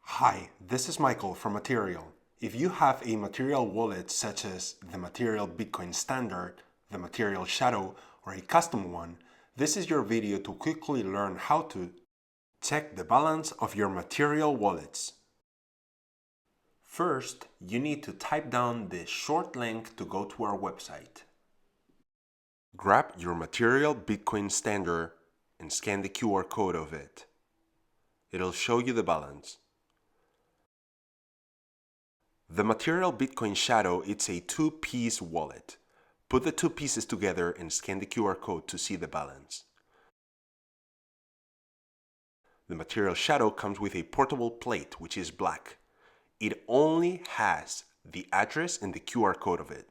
Hi, this is Michael from Material. If you have a Material wallet such as the Material Bitcoin Standard, the Material Shadow, or a custom one, this is your video to quickly learn how to check the balance of your Material wallets. First, you need to type down the short link to go to our website. Grab your Material Bitcoin Standard and scan the QR code of it. It'll show you the balance. The Material Bitcoin Shadow, it's a two-piece wallet. Put the two pieces together and scan the QR code to see the balance. The Material Shadow comes with a portable plate, which is black. It only has the address and the QR code of it.